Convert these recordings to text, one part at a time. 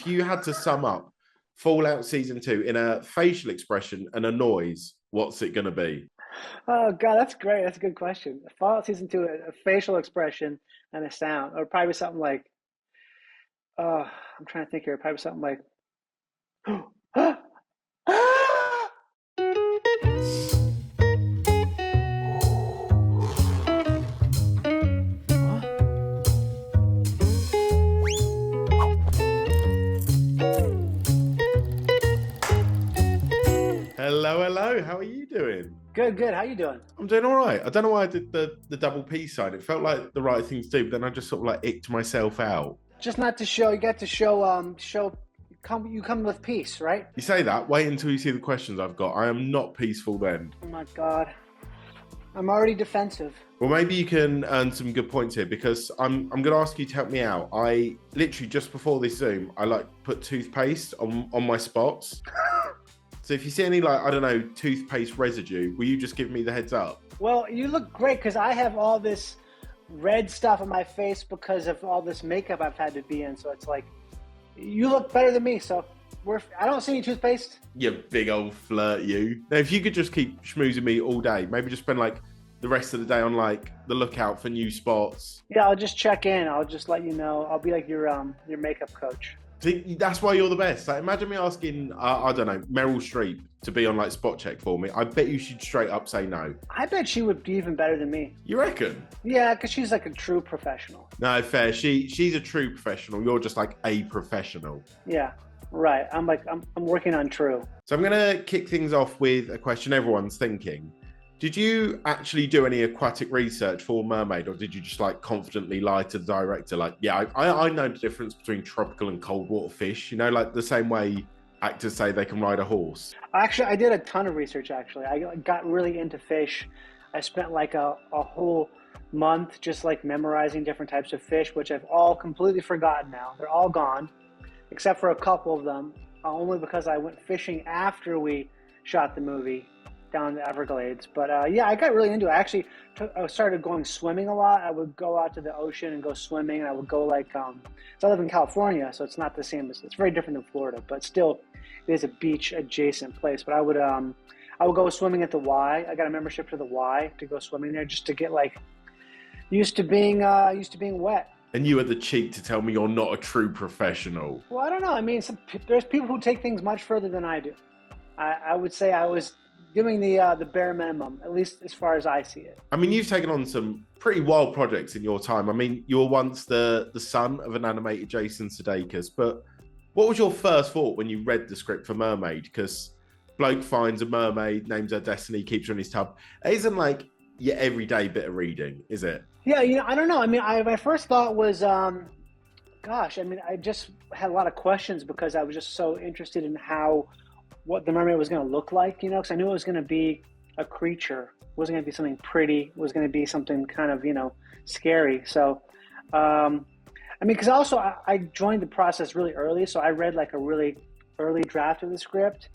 if you had to sum up Fallout Season 2 in a facial expression and a noise, what's it going to be? Oh God, that's great. That's a good question. Fallout Season 2, a facial expression and a sound, or probably something like, I'm trying to think here. Probably something like, Hello, hello. How are you doing? Good, good. How you doing? I'm doing all right. I don't know why I did the double P sign. It felt like the right thing to do, but then I just sort of like icked myself out. Just not to show. You get to show. You come with peace, right? You say that. Wait until you see the questions I've got. I am not peaceful then. Oh my God, I'm already defensive. Well, maybe you can earn some good points here because I'm going to ask you to help me out. I literally just before this Zoom, I like put toothpaste on my spots. So if you see any like, I don't know, toothpaste residue, will you just give me the heads up? Well, you look great because I have all this red stuff on my face because of all this makeup I've had to be in. So it's like, you look better than me. So I don't see any toothpaste. You big old flirt, you. Now, if you could just keep schmoozing me all day, maybe just spend like the rest of the day on like the lookout for new spots. Yeah, I'll just check in. I'll just let you know. I'll be like your makeup coach. See, that's why you're the best. Like, imagine me asking, I don't know, Meryl Streep to be on like spot check for me. I bet you she'd straight up say no. I bet she would be even better than me. You reckon? Yeah, because she's like a true professional. No, fair. She's a true professional. You're just like a professional. Yeah, right. I'm working on true. So I'm gonna kick things off with a question everyone's thinking. Did you actually do any aquatic research for Mermaid, or did you just like confidently lie to the director? Like, yeah, I know the difference between tropical and cold water fish, you know, like the same way actors say they can ride a horse. Actually, I did a ton of research, actually. I got really into fish. I spent like a whole month just like memorizing different types of fish, which I've all completely forgotten now. They're all gone, except for a couple of them, only because I went fishing after we shot the movie down the Everglades. But yeah, I got really into it. I started going swimming a lot. I would go out to the ocean and go swimming, and I would go like, so I live in California, so it's not the same. It's very different than Florida, but still it is a beach adjacent place. But I would go swimming at the Y. I got a membership to the Y to go swimming there just to get like used to being wet. And you had the cheek to tell me you're not a true professional. Well, I don't know. I mean, there's people who take things much further than I do. I would say I was doing the bare minimum, at least as far as I see it. I mean, you've taken on some pretty wild projects in your time. I mean, you were once the son of an animated Jason Sudeikis, but what was your first thought when you read the script for Mermaid? Because bloke finds a mermaid, names her Destiny, keeps her in his tub. It isn't like your everyday bit of reading, is it? Yeah, I don't know. I mean, my first thought was, gosh, I mean, I just had a lot of questions because I was just so interested in what the mermaid was going to look like, because I knew it was going to be a creature. It wasn't going to be something pretty. It was going to be something kind of, scary. So, I mean, because also I joined the process really early, so I read like a really early draft of the script.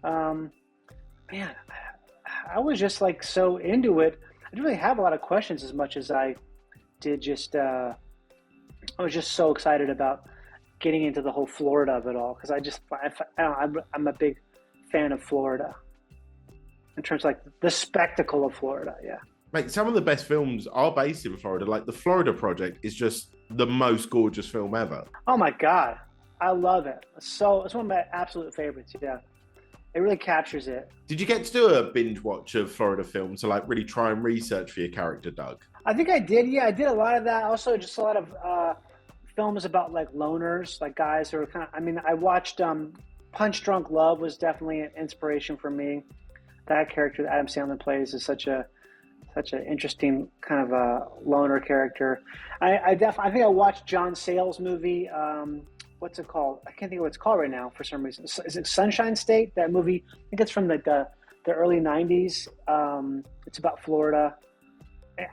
Man, I was just like so into it. I didn't really have a lot of questions as much as I did just, I was just so excited about getting into the whole Florida of it all, because I'm a big fan of Florida in terms of like the spectacle of Florida. Yeah, Mate, some of the best films are based in Florida. Like the Florida Project is just the most gorgeous film ever. Oh my God, I love it. It's one of my absolute favorites. Yeah, it really captures it. Did you get to do a binge watch of Florida films to like really try and research for your character, Doug? I think I did. Yeah, I did a lot of that. Also, just a lot of films about like loners, like guys who are kind of. I mean, I watched Punch Drunk Love was definitely an inspiration for me. That character that Adam Sandler plays is such an interesting kind of a loner character. I think I watched John Sayles' movie. What's it called? I can't think of what it's called right now for some reason. Is it Sunshine State? That movie, I think it's from the early 90s. It's about Florida.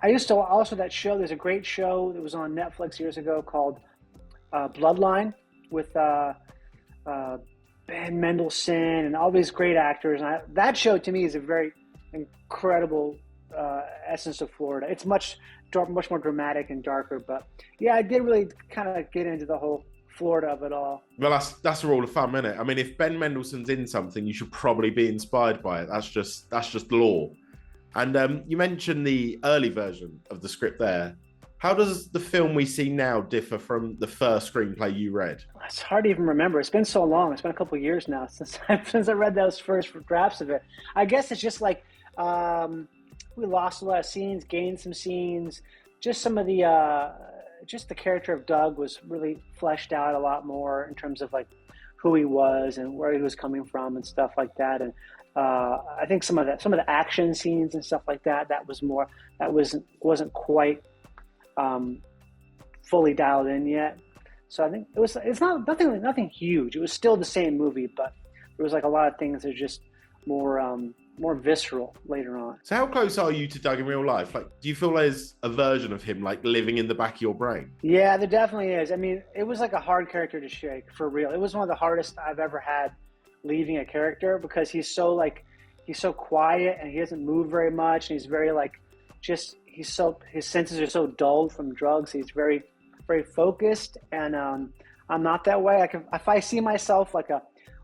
I used to also that show. There's a great show that was on Netflix years ago called Bloodline with Ben Mendelsohn and all these great actors. And that show to me is a very incredible essence of Florida. It's much more dramatic and darker. But yeah, I did really kind of get into the whole Florida of it all. Well, that's a rule of thumb, isn't it? I mean, if Ben Mendelsohn's in something, you should probably be inspired by it. That's just law. And you mentioned the early version of the script there. How does the film we see now differ from the first screenplay you read? It's hard to even remember. It's been so long. It's been a couple of years now since I read those first drafts of it. I guess it's just like we lost a lot of scenes, gained some scenes. Just some of the just the character of Doug was really fleshed out a lot more in terms of like who he was and where he was coming from and stuff like that. And I think some of the action scenes and stuff like that wasn't quite fully dialed in yet. So I think it's not nothing huge. It was still the same movie, but there was like a lot of things that are just more visceral later on. So how close are you to Doug in real life? Like, do you feel there's a version of him like living in the back of your brain? Yeah, there definitely is. I mean, it was like a hard character to shake, for real. It was one of the hardest I've ever had leaving a character, because he's so quiet and he doesn't move very much, and he's very his senses are so dulled from drugs. He's very, very focused, and I'm not that way. If I see myself on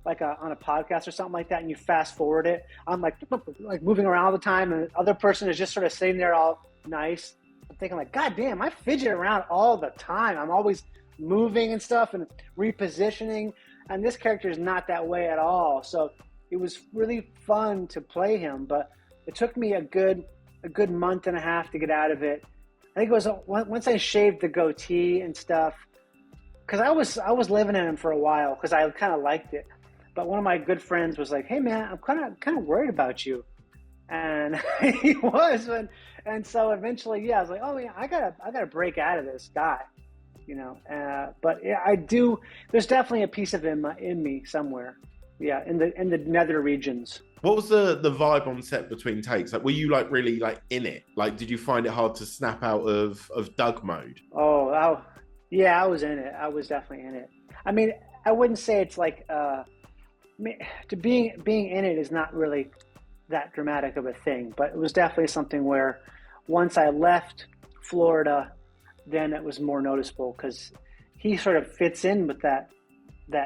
a podcast or something like that, and you fast forward it, I'm like moving around all the time, and the other person is just sort of sitting there all nice. I'm thinking like, God damn, I fidget around all the time. I'm always moving and stuff and repositioning, and this character is not that way at all. So it was really fun to play him, but it took me a good month and a half to get out of it. I think it was once I shaved the goatee and stuff, because I was living in him for a while because I kind of liked it. But one of my good friends was like, "Hey man, I'm kind of worried about you," and he was. And so eventually, yeah, I was like, "Oh yeah, I gotta break out of this guy," you know. But yeah, I do. There's definitely a piece of him in me somewhere. Yeah, in the nether regions. What was the vibe on set between takes? Like, were you like really like in it? Like, did you find it hard to snap out of Doug mode? Yeah, I was in it. I was definitely in it. I mean, I wouldn't say it's like being in it is not really that dramatic of a thing, but it was definitely something where once I left Florida, then it was more noticeable because he sort of fits in with that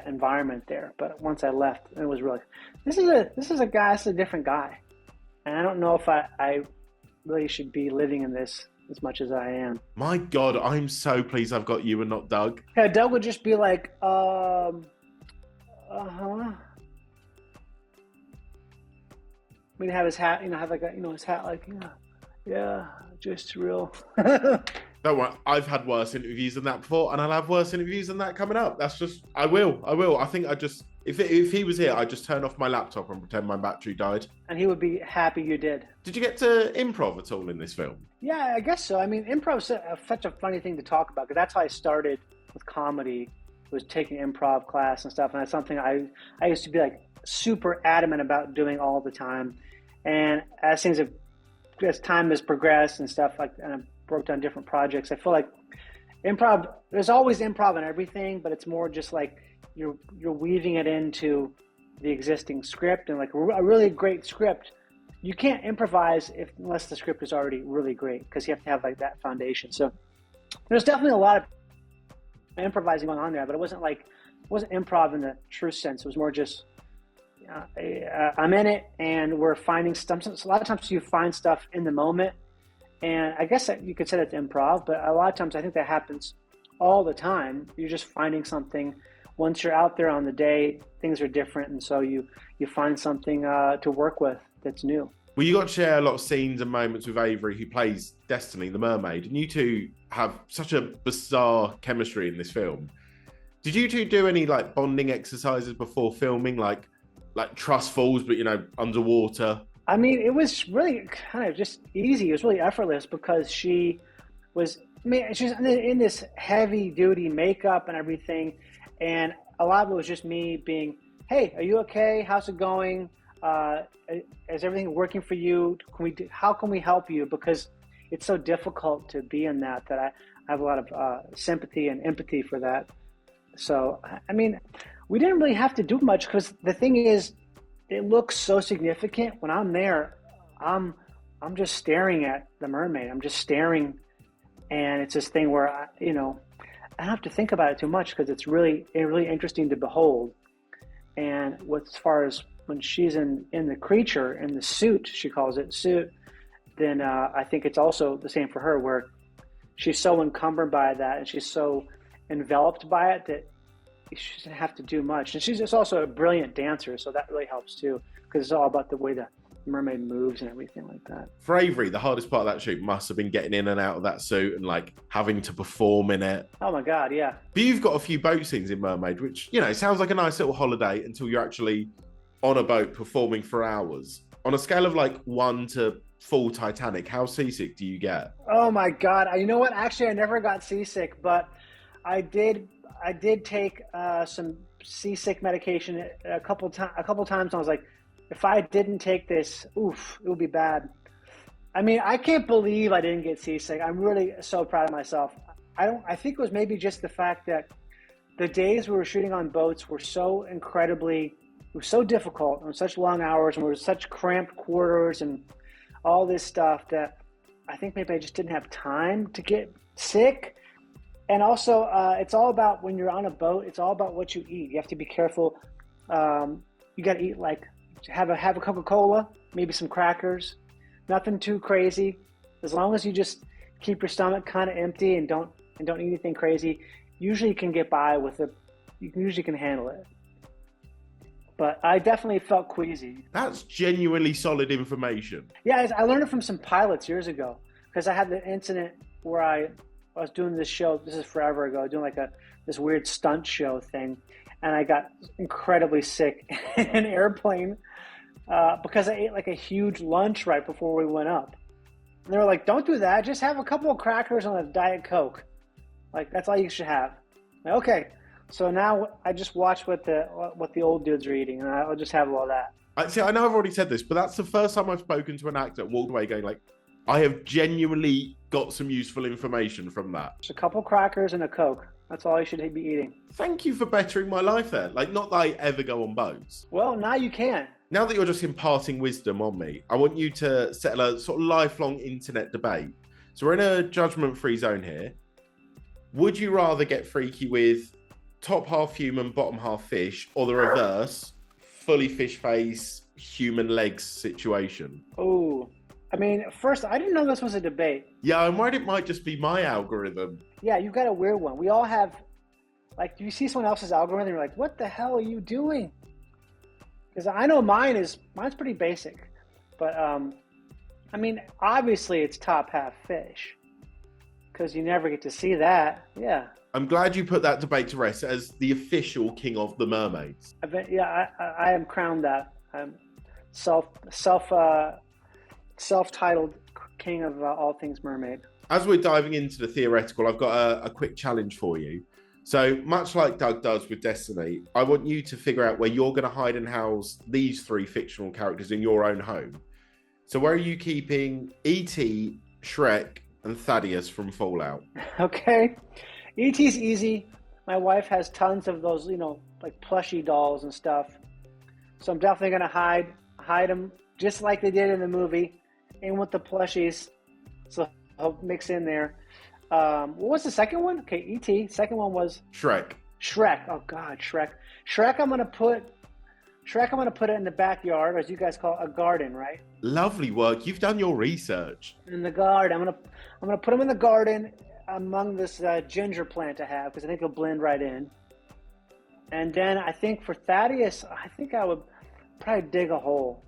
environment there. But once I left, it was really, this is a different guy, and I don't know if I really should be living in this as much as I am. My God, I'm so pleased I've got you and not Doug. Yeah, Doug would just be like, We'd have his hat, his hat like, yeah, just real. Don't worry, I've had worse interviews than that before, and I'll have worse interviews than that coming up. That's just, I will. I think if he was here, I'd just turn off my laptop and pretend my battery died. And he would be happy you did. Did you get to improv at all in this film? Yeah, I guess so. I mean, improv is such a funny thing to talk about, because that's how I started with comedy, was taking improv class and stuff. And that's something I used to be like super adamant about doing all the time. And as time has progressed and stuff, like, and I've worked on different projects, I feel like improv, there's always improv in everything, but it's more just like you're weaving it into the existing script. And like a really great script, you can't improvise unless the script is already really great, because you have to have like that foundation. So there's definitely a lot of improvising going on there, but it wasn't improv in the true sense. It was more just, I'm in it, and we're finding stuff. So a lot of times you find stuff in the moment, and I guess that you could say that's improv, but a lot of times I think that happens all the time. You're just finding something. Once you're out there on the day, things are different, and so you find something to work with that's new. Well, you got to share a lot of scenes and moments with Avery, who plays Destiny, the mermaid, and you two have such a bizarre chemistry in this film. Did you two do any like bonding exercises before filming, like trust falls, but underwater? I mean, it was really kind of just easy. It was really effortless, because she's in this heavy duty makeup and everything, and a lot of it was just me being, "Hey, are you okay? How's it going? Is everything working for you? How can we help you?" Because it's so difficult to be in that I have a lot of sympathy and empathy for that. So, I mean, we didn't really have to do much, because the thing is, it looks so significant. When I'm there, I'm just staring at the mermaid. I'm just staring, and it's this thing where I don't have to think about it too much because it's really interesting to behold. And as far as when she's in the creature, in the suit, she calls it suit, then I think it's also the same for her, where she's so encumbered by that and she's so enveloped by it that she doesn't have to do much. And she's just also a brilliant dancer, so that really helps too, because it's all about the way the mermaid moves and everything like that. For Avery, the hardest part of that shoot must have been getting in and out of that suit and like having to perform in it. Oh my God, yeah. But you've got a few boat scenes in Mermaid, which, you know, sounds like a nice little holiday until you're actually on a boat performing for hours. On a scale of like 1 to full Titanic, how seasick do you get? Oh my God. You know what? Actually, I never got seasick, but I did take some seasick medication a couple times. I was like, if I didn't take this, oof, it would be bad. I mean, I can't believe I didn't get seasick. I'm really so proud of myself. I think it was maybe just the fact that the days we were shooting on boats were so it was so difficult and such long hours, and we were such cramped quarters and all this stuff that I think maybe I just didn't have time to get sick. And also, it's all about, when you're on a boat, it's all about what you eat. You have to be careful. You got to eat, like, have a Coca-Cola, maybe some crackers, nothing too crazy. As long as you just keep your stomach kind of empty and don't eat anything crazy, usually you can get by with it. You usually can handle it. But I definitely felt queasy. That's genuinely solid information. Yeah, I learned it from some pilots years ago, because I had the incident where I was doing this show. This is forever ago, doing like this weird stunt show thing, and I got incredibly sick in an airplane because I ate like a huge lunch right before we went up. And they were like, "Don't do that. Just have a couple of crackers and a Diet Coke. Like, that's all you should have." Like, okay. So now I just watch what the old dudes are eating, and I'll just have all that. I know I've already said this, but that's the first time I've spoken to an actor and walked away going like, I have genuinely got some useful information from that. Just a couple crackers and a Coke. That's all you should be eating. Thank you for bettering my life there. Like, not that I ever go on boats. Well, now you can. Now that you're just imparting wisdom on me, I want you to settle a sort of lifelong internet debate. So we're in a judgment-free zone here. Would you rather get freaky with top half human, bottom half fish, or the reverse, fully fish face, human legs situation? Oh, I mean, first, I didn't know this was a debate. Yeah, I'm worried it might just be my algorithm. Yeah, you've got a weird one. We all have, like, you see someone else's algorithm, you're like, what the hell are you doing? Because I know mine's pretty basic. But, I mean, obviously it's top half fish, because you never get to see that. Yeah. I'm glad you put that debate to rest as the official king of the mermaids. I am crowned that. I'm self-titled king of all things mermaid. As we're diving into the theoretical, I've got a quick challenge for you. So much like Doug does with Destiny, I want you to figure out where you're going to hide and house these 3 fictional characters in your own home. So where are you keeping E.T., Shrek, and Thaddeus from Fallout? Okay. E.T.'s easy. My wife has tons of those, like plushy dolls and stuff. So I'm definitely going to hide them just like they did in the movie, and with the plushies. So I'll mix in there. What was the second one? Okay, E.T. Second one was Shrek. Oh God, Shrek. Shrek, I'm gonna put it in the backyard, or as you guys call it, a garden, right? Lovely work. You've done your research. In the garden, I'm gonna put him in the garden among this ginger plant I have, because I think he'll blend right in. And then I think for Thaddeus, I think I would probably dig a hole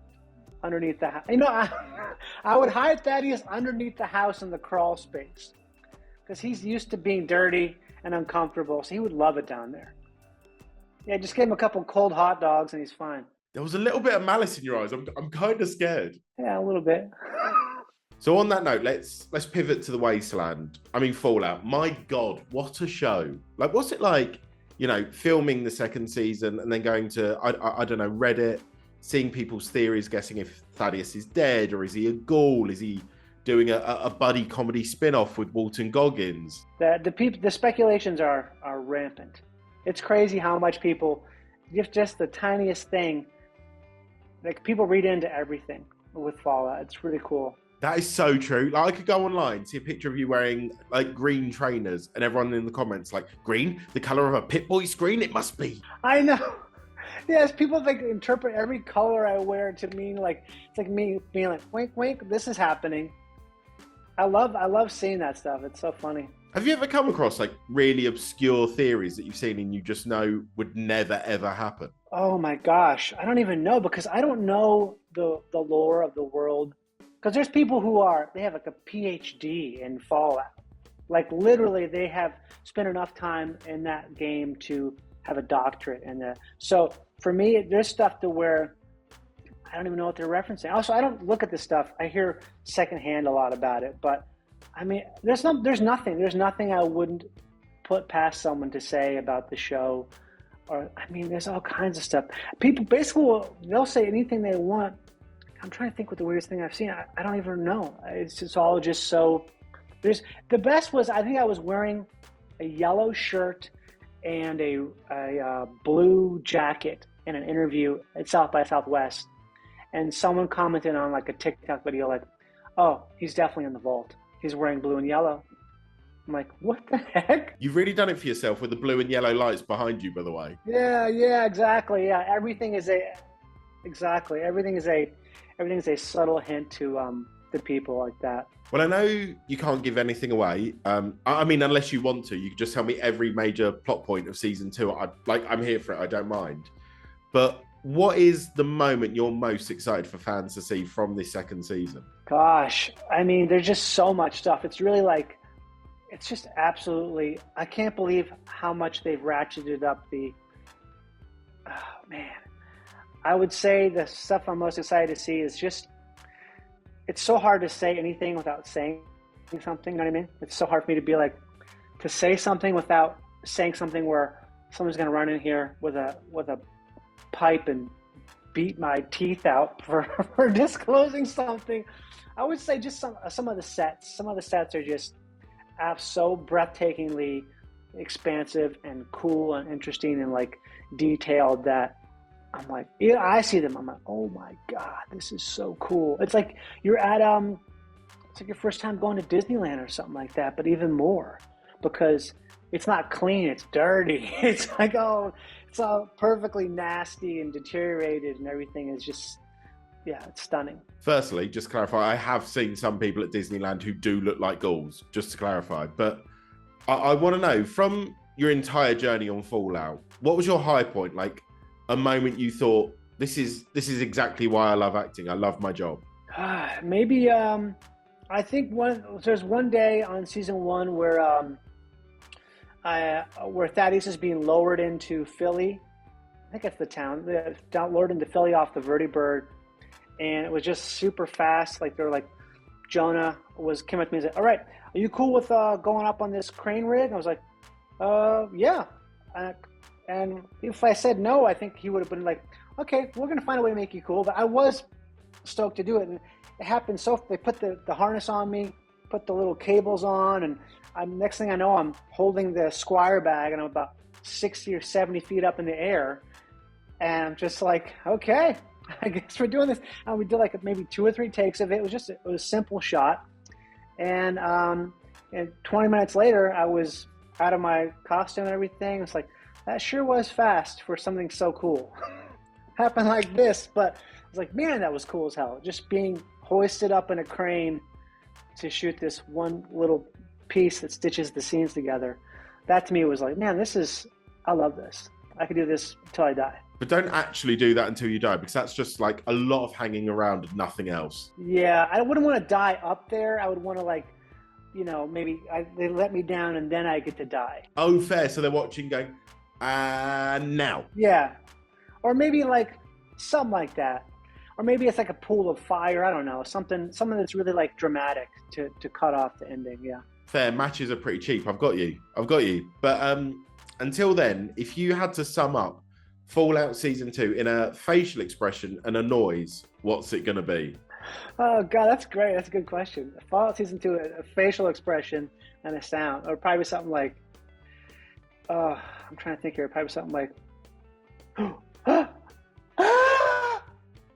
underneath the house. I would hide Thaddeus underneath the house in the crawl space, because he's used to being dirty and uncomfortable, so he would love it down there. Yeah, just give him a couple cold hot dogs and he's fine. There was a little bit of malice in your eyes. I'm kind of scared. Yeah, a little bit. So on that note, let's pivot to the Wasteland. I mean, Fallout. My God, what a show! Like, what's it like? Filming the second season and then going to I don't know, Reddit, seeing people's theories, guessing if Thaddeus is dead or is he a ghoul? Is he doing a buddy comedy spin-off with Walton Goggins? The speculations are rampant. It's crazy how much people, just the tiniest thing, like, people read into everything with Fallout. It's really cool. That is so true. Like, I could go online, see a picture of you wearing like green trainers, and everyone in the comments like, green, the color of a Pip-Boy screen, it must be. I know. Yes, people like interpret every color I wear to mean like it's like me being like, wink, wink, this is happening. I love seeing that stuff. It's so funny. Have you ever come across like really obscure theories that you've seen and you just know would never ever happen? Oh my gosh, I don't even know because I don't know the lore of the world. Because there's people they have like a PhD in Fallout. Like literally, they have spent enough time in that game to have a doctorate in that. So for me, there's stuff to where I don't even know what they're referencing. Also, I don't look at this stuff. I hear secondhand a lot about it, but I mean, there's nothing I wouldn't put past someone to say about the show. Or I mean, there's all kinds of stuff. People basically they'll say anything they want. I'm trying to think what the weirdest thing I've seen. I don't even know. It's just all just so. The best was I think I was wearing a yellow shirt and a blue jacket in an interview at South by Southwest, and someone commented on like a TikTok video like, "Oh, he's definitely in the vault. He's wearing blue and yellow." I'm like, "What the heck?" You've really done it for yourself with the blue and yellow lights behind you, by the way. Yeah, exactly. Yeah, everything is a subtle hint to people like that. Well, I know you can't give anything away. I mean, unless you want to, you can just tell me every major plot point of season 2. I'm here for it. I don't mind. But what is the moment you're most excited for fans to see from this second season? Gosh, I mean, there's just so much stuff. It's really like, it's just absolutely, I can't believe how much they've ratcheted up oh man. I would say the stuff I'm most excited to see is just, it's so hard to say anything without saying something, you know what I mean? It's so hard for me to be like, to say something without saying something where someone's going to run in here with a pipe and beat my teeth out for disclosing something. I would say just some of the sets. Some of the sets are just so breathtakingly expansive and cool and interesting and like detailed that I'm like, yeah, I see them. I'm like, oh my God, this is so cool. It's like you're at it's like your first time going to Disneyland or something like that, but even more because it's not clean, it's dirty. It's like, oh, it's all perfectly nasty and deteriorated and everything is just, yeah, it's stunning. Firstly, just to clarify, I have seen some people at Disneyland who do look like ghouls, just to clarify. But I want to know, from your entire journey on Fallout, what was your high point? Like a moment you thought, this is exactly why I love acting. I love my job. Maybe, I think there's one day on season 1 where Thaddeus is being lowered into Philly. I think it's the town. Lowered into Philly off the Vertibird. And it was just super fast. Like they're like, Jonah came up to me and said, "All right, are you cool with going up on this crane rig?" And I was like, yeah. And if I said no, I think he would have been like, "Okay, we're gonna find a way to make you cool." But I was stoked to do it, and it happened. So they put the harness on me, put the little cables on, and next thing I know, I'm holding the Squire bag, and I'm about 60 or 70 feet up in the air, and I'm just like, okay. I guess we're doing this. And we did like maybe 2 or 3 takes of it. It was a simple shot. And 20 minutes later, I was out of my costume and everything. It's like, that sure was fast for something so cool. Happened like this, but I was like, man, that was cool as hell. Just being hoisted up in a crane to shoot this one little piece that stitches the scenes together. That to me was like, man, I love this. I could do this until I die. But don't actually do that until you die, because that's just like a lot of hanging around and nothing else. Yeah, I wouldn't want to die up there. I would want to like, maybe they let me down and then I get to die. Oh, fair. So they're watching going, now. Yeah. Or maybe like something like that. Or maybe it's like a pool of fire. I don't know. Something that's really like dramatic to cut off the ending. Yeah. Fair. Matches are pretty cheap. I've got you. But until then, if you had to sum up Fallout Season 2 in a facial expression and a noise, what's it going to be? Oh, God, that's great. That's a good question. Fallout Season 2, a facial expression and a sound. Or probably something like, I'm trying to think here. Probably something like,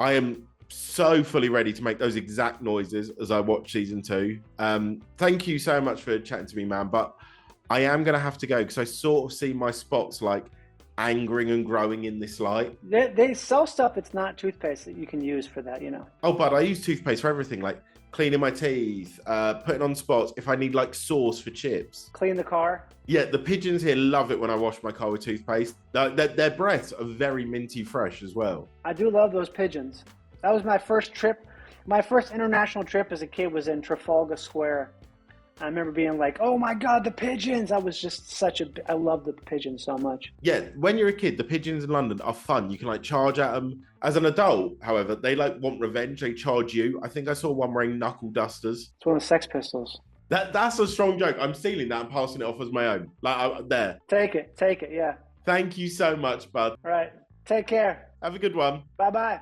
I am so fully ready to make those exact noises as I watch season 2. Thank you so much for chatting to me, man. But I am going to have to go because I sort of see my spots like angering and growing in this light. They sell stuff that's not toothpaste that you can use for that, you know. Oh, but I use toothpaste for everything, like cleaning my teeth, putting on spots, if I need like sauce for chips. Clean the car. Yeah, the pigeons here love it when I wash my car with toothpaste. Their breaths are very minty fresh as well. I do love those pigeons. That was my first trip. My first international trip as a kid was in Trafalgar Square. I remember being like, oh my God, the pigeons. I was just I love the pigeons so much. Yeah, when you're a kid, the pigeons in London are fun. You can like charge at them. As an adult, however, they like want revenge. They charge you. I think I saw one wearing knuckle dusters. It's one of the Sex Pistols. That's a strong joke. I'm stealing that and passing it off as my own. There. Take it, yeah. Thank you so much, bud. All right, take care. Have a good one. Bye-bye.